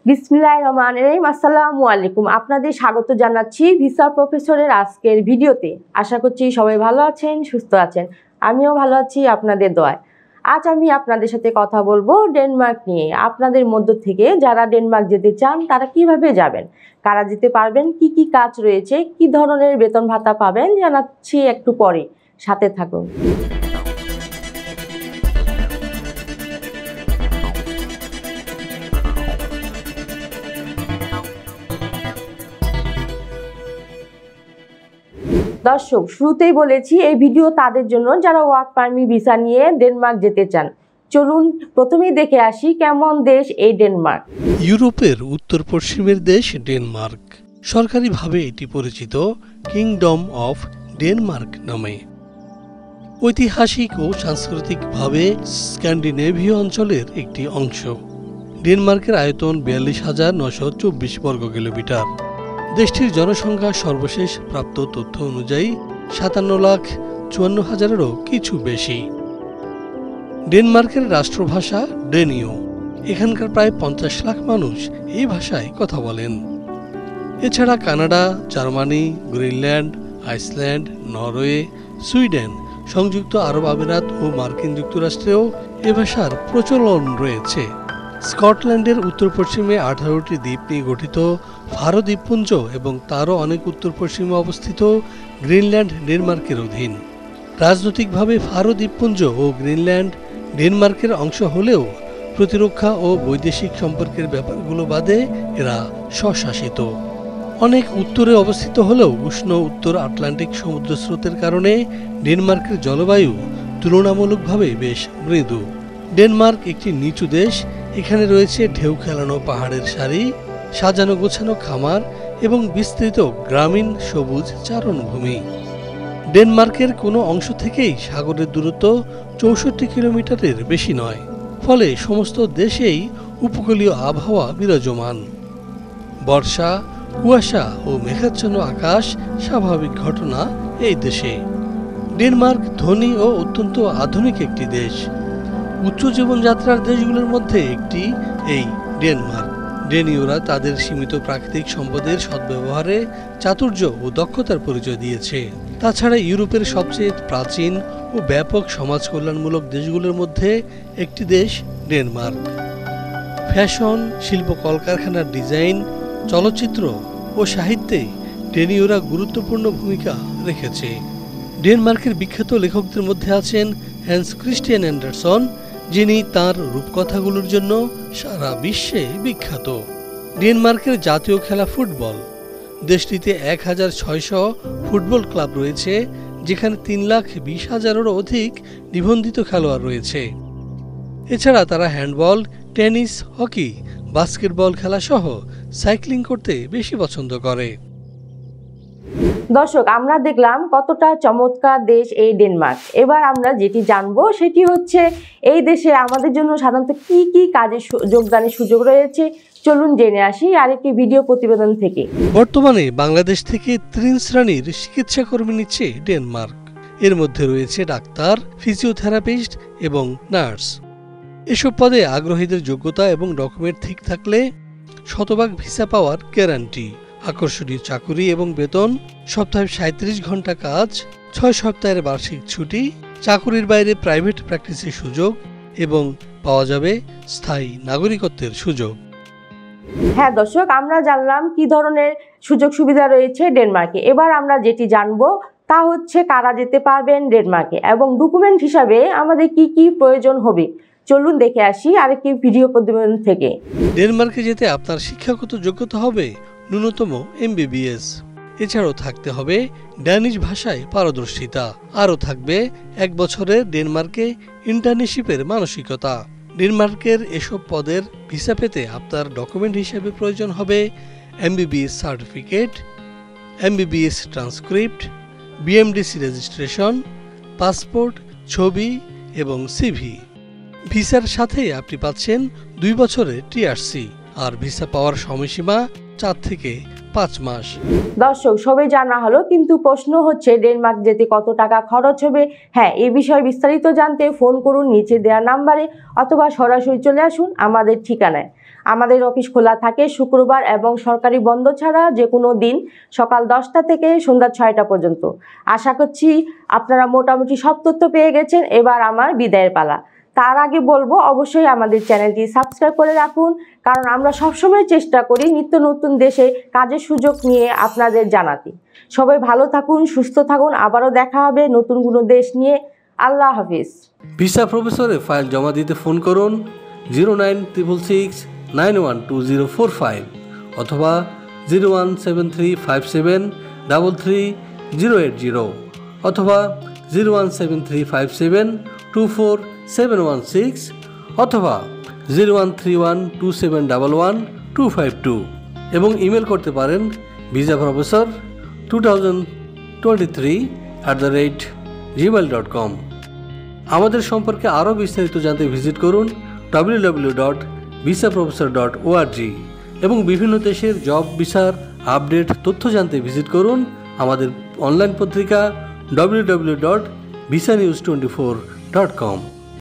বিসমিল্লাহির রহমানির রহিম। আসসালামু আলাইকুম। আপনাদের স্বাগত জানাচ্ছি ভিসা প্রফেসরের আজকের ভিডিওতে। আশা করছি সবাই ভালো আছেন, সুস্থ আছেন। আমিও ভালো আছি আপনাদের দোয়ায়। আজ আমি আপনাদের সাথে কথা বলবো ডেনমার্ক নিয়ে। আপনাদের মধ্য থেকে যারা ডেনমার্ক যেতে চান তারা কিভাবে যাবেন, কারা যেতে পারবেন, কি কি কাজ রয়েছে, কি ধরনের বেতন ভাতা পাবেন জানাচ্ছি একটু পরে। সাথে থাকুন। দর্শক, শুরুতেই বলেছি এই ভিডিও তাদের জন্য যারা ওয়ার্ক পারমিট ভিসা নিয়ে ডেনমার্ক যেতে চান। চলুন প্রথমেই দেখে আসি কেমন দেশ এই ডেনমার্ক। ইউরোপের উত্তর পশ্চিমের দেশ ডেনমার্ক। সরকারিভাবে এটি পরিচিত কিংডম অফ ডেনমার্ক নামে। ঐতিহাসিক ও সাংস্কৃতিকভাবে স্ক্যান্ডিনেভীয় অঞ্চলের একটি অংশ। ডেনমার্কের আয়তন ৪২,৯২৪ বর্গ কিলোমিটার। দেশটির জনসংখ্যা সর্বশেষ প্রাপ্ত তথ্য অনুযায়ী ৫৭,৫৪,০০০-এরও কিছু বেশি। ডেনমার্কের রাষ্ট্রভাষা ডেনীয়। এখানকার প্রায় ৫০ লাখ মানুষ এই ভাষায় কথা বলেন। এছাড়া Canada, Germany, Greenland, Iceland, Norway, Sweden, সংযুক্ত আরব আমিরাত ও মার্কিন যুক্তরাষ্ট্রেও এ ভাষার প্রচলন রয়েছে। স্কটল্যান্ডের উত্তর পশ্চিমে ১৮টি দ্বীপ নিয়ে গঠিত ফারো দ্বীপপুঞ্জ এবং তারও অনেক উত্তর পশ্চিমে অবস্থিত গ্রিনল্যান্ড ডেনমার্কের অধীন। রাজনৈতিকভাবে ফারো দ্বীপপুঞ্জ ও গ্রিনল্যান্ড ডেনমার্কের অংশ হলেও প্রতিরক্ষা ও বৈদেশিক সম্পর্কের ব্যাপারগুলো বাদে এরা স্বশাসিত। অনেক উত্তরে অবস্থিত হলেও উষ্ণ উত্তর আটলান্টিক সমুদ্র স্রোতের কারণে ডেনমার্কের জলবায়ু তুলনামূলকভাবে বেশ মৃদু। ডেনমার্ক একটি নিচু দেশ। এখানে রয়েছে ঢেউ খেলানো পাহাড়ের সারি, সাজানো গোছানো খামার এবং বিস্তৃত গ্রামীণ সবুজ চারণভূমি। ডেনমার্কের কোনো অংশ থেকেই সাগরের দূরত্ব ৬৪ কিলোমিটারের বেশি নয়, ফলে সমস্ত দেশেই উপকূলীয় আবহাওয়া বিরাজমান। বর্ষা, কুয়াশা ও মেঘাচ্ছন্ন আকাশ স্বাভাবিক ঘটনা এই দেশে। ডেনমার্ক ধনী ও অত্যন্ত আধুনিক একটি দেশ। উচ্চ জীবনযাত্রার দেশগুলোর মধ্যে একটি এই ডেনমার্ক। ডেনীয়রা তাদের সীমিত প্রাকৃতিক সম্পদের সদ্ব্যবহারে চাতুর্য ও দক্ষতার পরিচয় দিয়েছে। তাছাড়া ইউরোপের সবচেয়ে প্রাচীন ও ব্যাপক সমাজ কল্যাণমূলক দেশগুলোর মধ্যে একটি দেশ ডেনমার্ক। ফ্যাশন, শিল্প, কলকারখানার ডিজাইন, চলচ্চিত্র ও সাহিত্যে ডেনীয়রা গুরুত্বপূর্ণ ভূমিকা রেখেছে। ডেনমার্কের বিখ্যাত লেখকদের মধ্যে আছেন হ্যান্স ক্রিস্টিয়ান অ্যান্ডারসন, যিনি তাঁর রূপকথাগুলোর জন্য সারা বিশ্বে বিখ্যাত। ডেনমার্কের জাতীয় খেলা ফুটবল। দেশটিতে ১,৬০০ ফুটবল ক্লাব রয়েছে, যেখানে ৩,২০,০০০-এরও অধিক নিবন্ধিত খেলোয়াড় রয়েছে। এছাড়া তারা হ্যান্ডবল, টেনিস, হকি, বাস্কেটবল খেলা সহ সাইক্লিং করতে বেশি পছন্দ করে। দর্শক, আমরা দেখলাম কতটা চমৎকার দেশ এই ডেনমার্ক। এবার আমরা যেটি জানবো সেটি হচ্ছে এই দেশে আমাদের জন্য সাধারণত কি কি কাজে যোগদানের সুযোগ রয়েছে। চলুন জেনে আসি আরেকটি ভিডিও প্রতিবেদন থেকে। বর্তমানে বাংলাদেশ থেকে ৩ শ্রেণীর চিকিৎসা কর্মী নিচ্ছে ডেনমার্ক। এর মধ্যে রয়েছে ডাক্তার, ফিজিওথেরাপিস্ট এবং নার্স। এসব পদে আগ্রহীদের যোগ্যতা এবং ডকুমেন্ট ঠিক থাকলে শতভাগ ভিসা পাওয়ার গ্যারান্টি। আকর্ষণীয় চাকুরি এবং বেতন, সপ্তাহে ৩৭ ঘন্টা কাজ, ৬ সপ্তাহের বার্ষিক ছুটি, চাকুরির বাইরে প্রাইভেট প্র্যাকটিসের সুযোগ এবং পাওয়া যাবে স্থায়ী নাগরিকত্বের সুযোগ। হ্যাঁ দর্শক, আমরা জানলাম কি ধরনের সুযোগ সুবিধা রয়েছে ডেনমার্কে। এবার আমরা যেটি জানবো তা হচ্ছে কারা যেতে পারবেন ডেনমার্কে এবং ডকুমেন্ট হিসাবে আমাদের কি কি প্রয়োজন হবে। চলুন দেখে আসি আরেকটি ভিডিও প্রতিবেদন থেকে। ডেনমার্কে যেতে আপনার শিক্ষাগত যোগ্যতা হবে ন্যূনতম MBBS। এছাড়াও থাকতে হবে ড্যানিশ ভাষায় পারদর্শিতা। আরও থাকবে ১ বছরের ডেনমার্কে ইন্টার্নশিপের মানসিকতা। ডেনমার্কের এসব পদের ভিসা পেতে আপনার ডকুমেন্ট হিসেবে প্রয়োজন হবে MBBS certificate, MBBS transcript, BMDC registration, passport, ছবি এবং CV। ভিসার সাথে আপনি পাচ্ছেন ২ বছরের TRC। আর ভিসা পাওয়ার সময়সীমা ৪ থেকে ৫ মাস। দর্শক, সবাই জানা হলো, কিন্তু প্রশ্ন হচ্ছে ডেনমার্ক যেতে কত টাকা খরচ হবে। হ্যাঁ, এই বিষয়ে বিস্তারিত জানতে ফোন করুন নিচে দেওয়া নাম্বারে অথবা সরাসরি চলে আসুন আমাদের ঠিকানায়। আমাদের অফিস খোলা থাকে শুক্রবার এবং সরকারি বন্ধ ছাড়া যে কোনো দিন সকাল 10টা থেকে সন্ধ্যা 6টা পর্যন্ত। আশা করছি আপনারা মোটামুটি সব তথ্য পেয়ে গেছেন। এবার আমার বিদায়ের পালা। তার আগে বলবো অবশ্যই আমাদের চ্যানেলটি সাবস্ক্রাইব করে রাখুন, কারণ আমরা সবসময় চেষ্টা করি নিত্য নতুন দেশে কাজের সুযোগ নিয়ে আপনাদের জানাতে। সবাই ভালো থাকুন, সুস্থ থাকুন। আবারও দেখা হবে নতুন কোনো দেশ নিয়ে। আল্লাহ হাফিজ। ভিসা প্রফেসরে ফাইল জমা দিতে ফোন করুন 09666912045 অথবা 01735733080 অথবা 01735724716 অথবা 013127111252 এবং ইমেল করতে পারেন visaprofessor2023@gmail.com। আমাদের সম্পর্কে আরও বিস্তারিত জানতে ভিজিট করুন www.visaprofessor.org এবং বিভিন্ন দেশের জব ভিসার আপডেট তথ্য জানতে ভিজিট করুন আমাদের অনলাইন পত্রিকা www.visanews24.com।